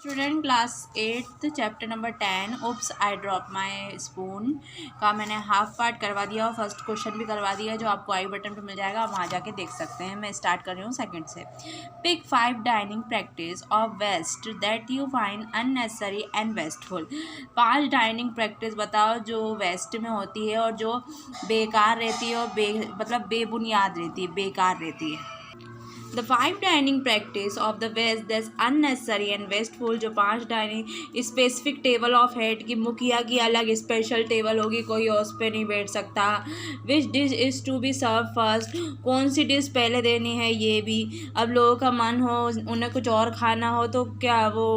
Student class 8th chapter number 10 oops I drop my spoon का मैंने half part करवा दिया और फर्स्ट क्वेश्चन भी करवा दिया जो आपको आई बटन पे मिल जाएगा, आप वहाँ जाके देख सकते हैं। मैं स्टार्ट कर रही हूँ सेकंड से। Pick 5 dining practice of waste that you find unnecessary and wasteful. 5 dining practice बताओ जो वेस्ट में होती है और जो बेकार रहती है और मतलब बेबुनियाद रहती है, बेकार रहती है। The 5 dining practice of the waste that's unnecessary and wasteful. जो 5 dining specific table of head की मुखिया की अलग स्पेशल टेबल होगी, कोई और उस पर नहीं बैठ सकता। Which dish is to be serve first, कौन सी डिश पहले देनी है, ये भी। अब लोगों का मन हो, उन्हें कुछ और खाना हो तो क्या वो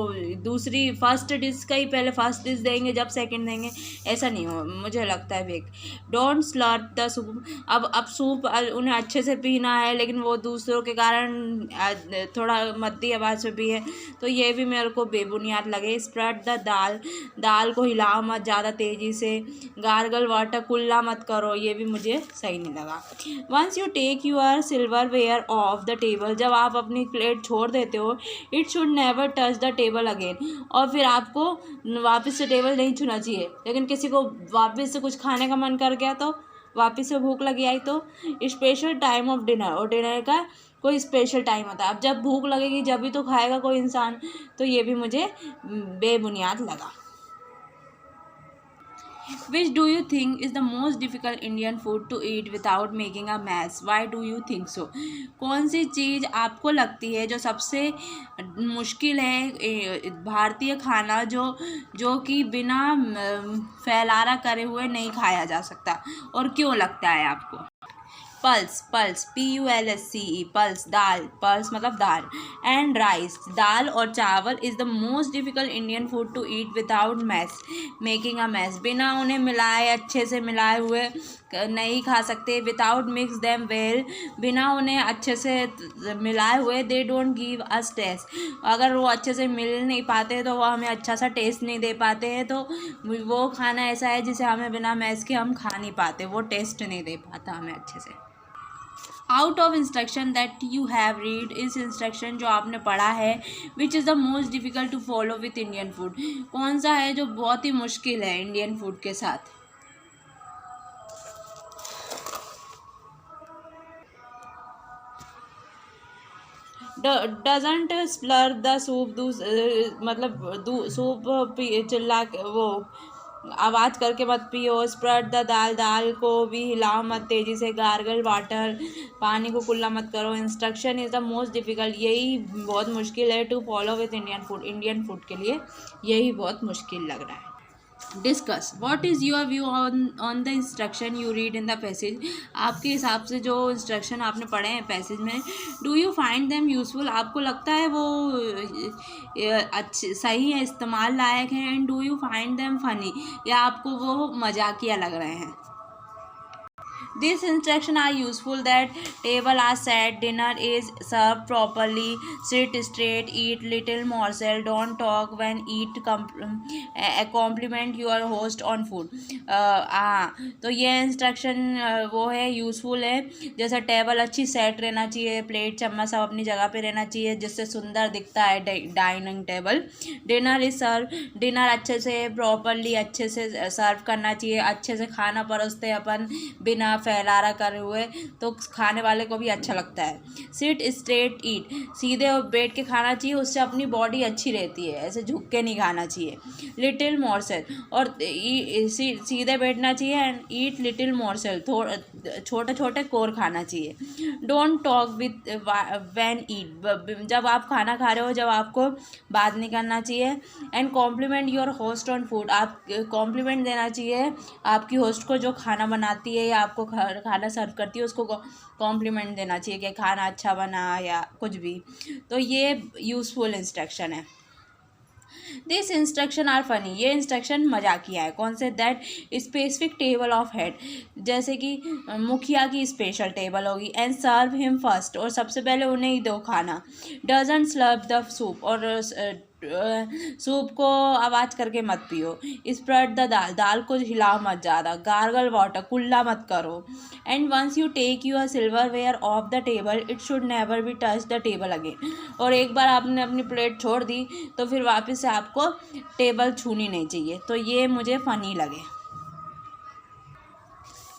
दूसरी फर्स्ट डिश का ही पहले फर्स्ट डिश देंगे जब सेकंड देंगे? ऐसा नहीं हो, मुझे लगता है बेक। Don't slurp the soup. अब सूप उन्हें अच्छे से पीना है लेकिन वो दूसरों के कारण थोड़ा मद्दी आवाज़ में भी है, तो ये भी मेरे को बेबुनियाद लगे। स्प्रेड द दाल, दाल को हिलाओ मत ज़्यादा तेज़ी से। गार्गल वाटर, कुल्ला मत करो, ये भी मुझे सही नहीं लगा। Once you take your silverware off the table, जब आप अपनी प्लेट छोड़ देते हो, it should never touch the table again, और फिर आपको वापस से टेबल नहीं छूना चाहिए। लेकिन किसी को वापस से कुछ खाने का मन कर गया तो, वापस से भूख लगी आई तो। स्पेशल टाइम ऑफ डिनर, और डिनर का कोई स्पेशल टाइम होता है। अब जब भूख लगेगी जब भी तो खाएगा कोई इंसान, तो ये भी मुझे बेबुनियाद लगा। Which do you think is the most difficult Indian food to eat without making a mess, why do you think so? कौन सी चीज़ आपको लगती है जो सबसे मुश्किल है भारतीय खाना जो कि बिना फैलारा करे हुए नहीं खाया जा सकता, और क्यों लगता है आपको? पल्स, पल्स PULSCE, पल्स दाल, पल्स मतलब दाल। एंड राइस, दाल और चावल is the most difficult Indian food to eat without mess making a mess, बिना उन्हें मिलाए, अच्छे से मिलाए हुए नहीं खा सकते। विदाउट मिक्स देम वेल, बिना उन्हें अच्छे से मिलाए हुए। They don't give us taste, अगर वो अच्छे से मिल नहीं पाते तो वो हमें अच्छा सा टेस्ट नहीं दे पाते हैं। तो वो खाना ऐसा है जिसे हमें बिना मैस के हम खा नहीं पाते, वो टेस्ट नहीं दे पाता हमें अच्छे से। Out of instruction that you have read, इस इंस्ट्रक्शन जो आपने पढ़ा है, which is the most difficult to follow with Indian food, कौन सा है जो बहुत ही मुश्किल है इंडियन फूड के साथ? डजंट स्लर द सूप, मतलब सूप चिल्ला वो आवाज़ करके मत पियो। स्प्रेड द दाल, दाल को भी हिलाओ मत तेज़ी से। गार्गल वाटर, पानी को कुल्ला मत करो। Instruction is the most difficult, यही बहुत मुश्किल है to follow with Indian food, Indian food के लिए यही बहुत मुश्किल लग रहा है। Discuss what is your view on the instruction you read in the passage, आपके हिसाब से जो इंस्ट्रक्शन आपने पढ़े हैं पैसेज में, do you find them useful, आपको लगता है वो अच्छे सही है, इस्तेमाल लायक हैं? And do you find them funny, या आपको वो मजाकिया लग रहे हैं? These instructions are useful that table are set, dinner is served properly, sit straight, eat little morsel, don't talk when eat, compliment your host on food। तो ये instruction वो है, यूज़फुल है। जैसे टेबल अच्छी सेट रहना चाहिए, प्लेट चम्मच सब अपनी जगह पे रहना चाहिए जिससे सुंदर दिखता है dining table. Dinner is serve, dinner अच्छे से प्रॉपरली अच्छे से सर्व करना चाहिए, अच्छे से खाना परोसते अपन बिना फैलारा करे हुए, तो खाने वाले को भी अच्छा लगता है। सिट स्ट्रेट ईट, सीधे बैठ के खाना चाहिए, उससे अपनी बॉडी अच्छी रहती है, ऐसे झुक के नहीं खाना चाहिए। लिटिल मोरसेल, और सीधे बैठना चाहिए। एंड ईट लिटिल मोरसेल, छोटे छोटे कोर खाना चाहिए। डोंट टॉक विथ व्हेन ईट, जब आप खाना खा रहे हो जब आपको बात नहीं करना चाहिए। And compliment your host on food, आप कॉम्प्लीमेंट देना चाहिए आपकी होस्ट को जो खाना बनाती है या आपको खाना सर्व करती है, उसको कॉम्प्लीमेंट देना चाहिए कि खाना अच्छा बना या कुछ भी। तो ये यूज़फुल इंस्ट्रक्शन है। दिस इंस्ट्रक्शन आर फनी, ये इंस्ट्रक्शन मजाकिया है। कौन से? That specific table of head, जैसे कि मुखिया की स्पेशल टेबल होगी। एंड सर्व हिम फर्स्ट, और सबसे पहले उन्हें ही दो खाना। डजंट स्लर्प द सूप, और सूप को आवाज़ करके मत पियो। स्प्रेड द दाल, दाल को हिलाओ मत ज़्यादा। गार्गल वाटर, कुल्ला मत करो। And once you take your silverware off the table it should never be touch the table again. और एक बार आपने अपनी प्लेट छोड़ दी तो फिर वापस से आपको टेबल छूनी नहीं चाहिए। तो ये मुझे फ़नी लगे।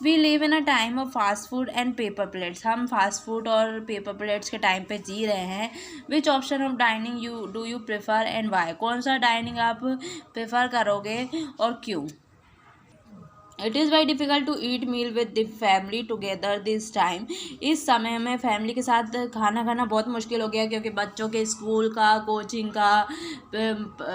We live in a time of fast food and paper plates. हम फास्ट फूड और पेपर प्लेट्स के टाइम पे जी रहे हैं। Which option of dining you prefer and why? कौन सा डाइनिंग आप प्रेफर करोगे और क्यों? It is very difficult to eat meal with the family together this time. इस समय में फैमिली के साथ खाना खाना बहुत मुश्किल हो गया, क्योंकि बच्चों के स्कूल का, कोचिंग का,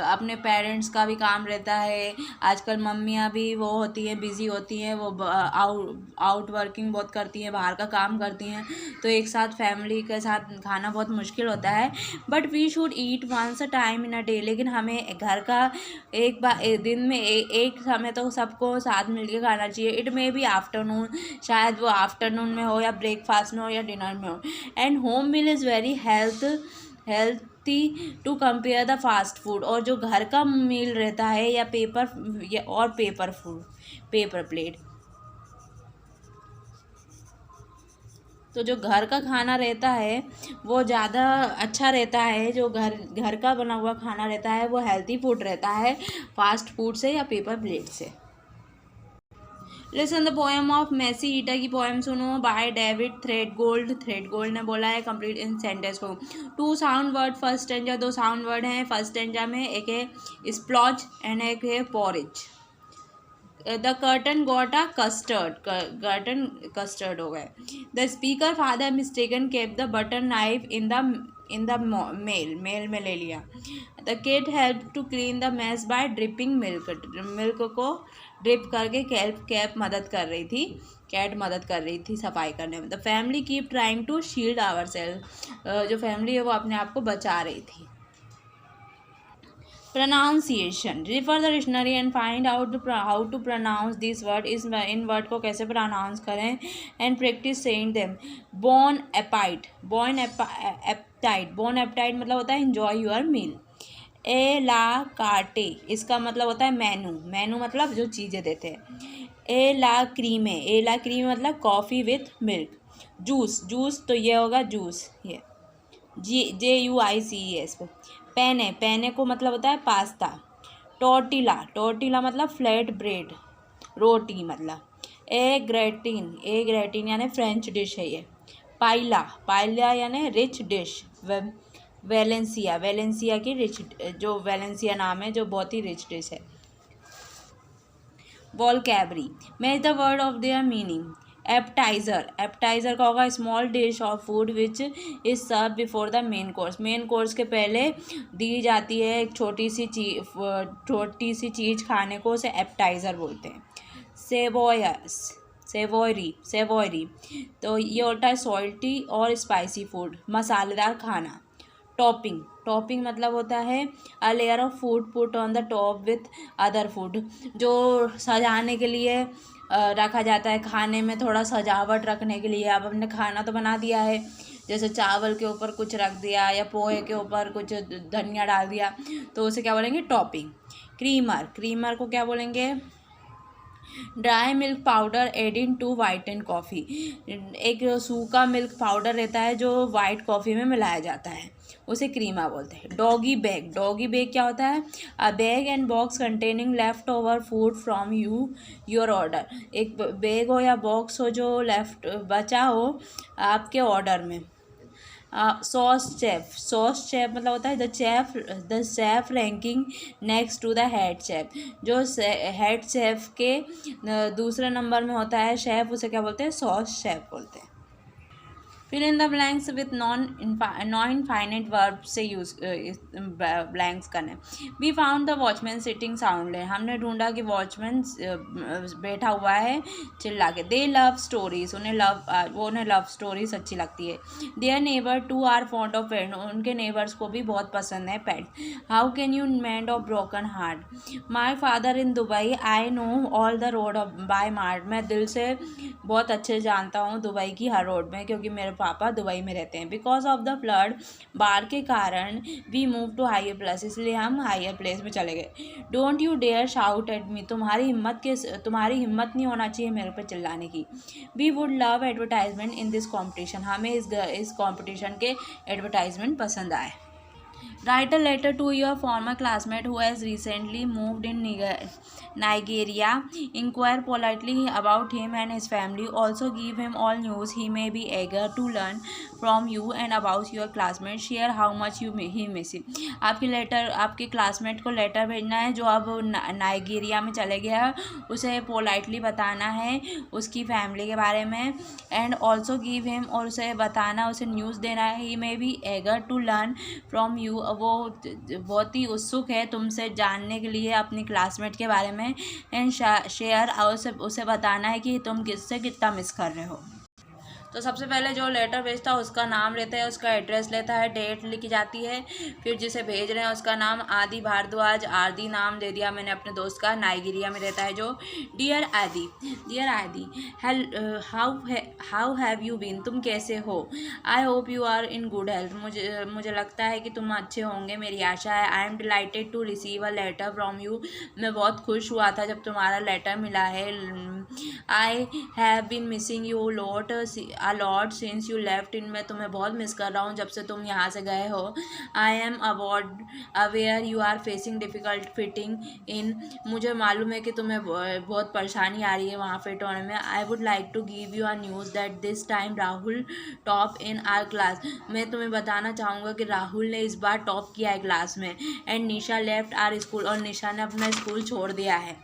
अपने पेरेंट्स का भी काम रहता है। आजकल मम्मियाँ भी वो होती हैं, बिज़ी होती हैं, वो आउट वर्किंग बहुत करती हैं, बाहर का काम करती हैं, तो एक साथ फैमिली के साथ खाना बहुत मुश्किल होता है। But we should eat once a time in a day. लेकिन हमें घर का एक बार दिन में एक समय तो सबको साथ मिल के खाना चाहिए। इट मे बी आफ्टरनून, शायद वो आफ्टरनून में हो या ब्रेकफास्ट में हो या डिनर में हो। And home meal is very healthy to compare the fast food. और जो घर का मील रहता है या पेपर फूड, पेपर प्लेट, तो जो घर का खाना रहता है वो ज़्यादा अच्छा रहता है। जो घर का बना हुआ खाना रहता है वो हेल्थी फूड रहता है फास्ट फूड से या पेपर प्लेट से। लिसन द पोएम ऑफ मैसी ईटा की पोएम सुनो, बाय डेविड थ्रेडगोल्ड। थ्रेडगोल्ड ने बोला है, कंप्लीट इन सेंटेंस को। 2 sound word first stanza, 2 sound word हैं फर्स्ट स्टैंजा में। एक है स्प्लॉज एंड एक है porridge. The curtain got a custard, curtain custard हो गए। The speaker father mistaken kept the butter knife in the mail में ले लिया। The kid help to clean the mess by dripping milk को drip करके cat मदद कर रही थी सफाई करने में। The family keep trying to shield our self, जो फैमिली है वो अपने आप को बचा रही थी। Pronunciation, refer the dictionary and find out how to pronounce this word. इस इन वर्ड को कैसे प्रोनाउंस करें and practice saying them. Bon appetit, bon appetite मतलब होता है एंजॉय योर मील। ए ला काटे, इसका मतलब होता है मेनू मतलब जो चीज़ें देते हैं। ए ला क्रीमे मतलब कॉफ़ी विथ मिल्क। जूस तो ये होगा जूस, ये JUICES। पेने को मतलब होता है पास्ता। टोर्टिला मतलब फ्लैट ब्रेड, रोटी मतलब। ए ग्रेटिन यानी फ्रेंच डिश है ये। पाइला यानी रिच डिश। वेलेंसिया की रिच, जो वेलेंसिया नाम है जो बहुत ही रिच डिश है। Vocabulary, match the word of their meaning. Appetiser का होगा small dish of food which is serve before the main course के पहले दी जाती है एक छोटी सी चीज़ खाने को, उसे एपटाइज़र बोलते हैं। सेवोरी तो ये होता है सॉल्टी और स्पाइसी फूड, मसालेदार खाना। टॉपिंग मतलब होता है a layer of food put on the top width other food, जो सजाने के लिए रखा जाता है, खाने में थोड़ा सजावट रखने के लिए। अब हमने खाना तो बना दिया है, जैसे चावल के ऊपर कुछ रख दिया या पोहे के ऊपर कुछ धनिया डाल दिया, तो उसे क्या बोलेंगे, टॉपिंग। क्रीमर को क्या बोलेंगे, dry milk powder adding to white and coffee. एक सूखा मिल्क पाउडर रहता है जो वाइट कॉफ़ी में मिलाया जाता है, उसे क्रीमा बोलते हैं। डॉगी बैग क्या होता है, अ bag and box containing left over food from your order. एक बैग हो या बॉक्स हो जो बचा हो आपके ऑर्डर में। सॉस चेफ मतलब होता है the chef ranking next to the head chef, जो हेड शेफ के दूसरे नंबर में होता है शेफ, उसे क्या बोलते हैं, सॉस शेफ बोलते हैं। Fill in the blanks with non infinite verb से यूज ब्लैंक्स करने। We found the watchman sitting soundly, हमने ढूंढा कि वॉचमैन बैठा हुआ है चिल्ला के। दे लव स्टोरीज, उन्हें लव स्टोरीज अच्छी लगती है। Their neighbour too are fond of pet, उनके नेबर्स को भी बहुत पसंद है pet. How can you mend of broken heart. My father in Dubai, I know all the road of bye mart, मैं दिल से बहुत अच्छे जानता हूँ दुबई की हर रोड में, क्योंकि मेरे पापा दुबई में रहते हैं। बिकॉज ऑफ द फ्लड, बाढ़ के कारण, we move to higher place, इसलिए हम हायर प्लेस में चले गए। Don't you dare shout at me, तुम्हारी हिम्मत नहीं होना चाहिए मेरे पे चिल्लाने की। We would love advertisement in this competition, हमें इस कॉम्पिटिशन के एडवर्टाइजमेंट पसंद आए। Write a letter to your former classmate who has recently moved in Nigeria. Inquire politely about him and his family. Also give him all news. He may be eager to learn from you and about your classmate. Share how much he miss you. आपके classmate को letter भेजना है जो अब Nigeria में चले गया है, उसे पोलाइटली बताना है उसकी फैमिली के बारे में। एंड ऑल्सो गिव हिम, और उसे बताना, उसे न्यूज़ देना है। He may be eager to learn from you, वो बहुत ही उत्सुक है तुमसे जानने के लिए अपनी क्लासमेट के बारे में। एंड शेयर, उसे बताना है कि तुम किससे कितना मिस कर रहे हो। तो सबसे पहले जो लेटर भेजता है उसका नाम लेता है, उसका एड्रेस लेता है, डेट लिखी जाती है, फिर जिसे भेज रहे हैं उसका नाम आदि भारद्वाज, आदि नाम दे दिया मैंने अपने दोस्त का, नाइजीरिया में रहता है जो। डियर आदि, हाउ हैव यू बीन, तुम कैसे हो। I hope you are in good health, मुझे लगता है कि तुम अच्छे होंगे, मेरी आशा है। I am delighted to receive a letter from you, मैं बहुत खुश हुआ था जब तुम्हारा लेटर मिला है। I have been missing you a lot since you left in, मैं तुम्हें बहुत मिस कर रहा हूँ जब से तुम यहाँ से गए हो। I am aware you are facing difficult fitting in, मुझे मालूम है कि तुम्हें बहुत परेशानी आ रही है वहाँ फिट होने में। I would like to give you a news that this time Rahul top in our class, मैं तुम्हें बताना चाहूँगा कि राहुल ने इस बार टॉप किया है क्लास में। And Nisha left our school, और निशा ने अपना स्कूल छोड़ दिया है।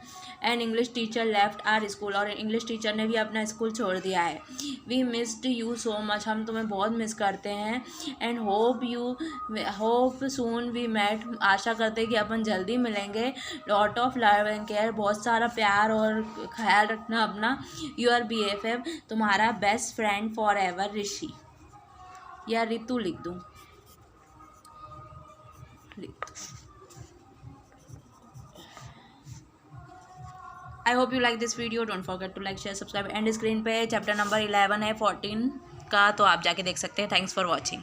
And English teacher left our school, और इंग्लिश टीचर ने भी अपना स्कूल छोड़ दिया है। We missed you so much, हम तुम्हें बहुत मिस करते हैं। And hope soon we met, आशा करते हैं कि अपन जल्दी मिलेंगे। Lot of love and care, बहुत सारा प्यार और ख्याल रखना अपना। योर BFF, तुम्हारा best friend for ever, Rishi. या ऋतु लिख दूँ, I hope you like this video. Don't forget to like, share, subscribe. And screen पे चैप्टर नंबर 11 है 14 का, तो आप जाके देख सकते हैं। Thanks for watching.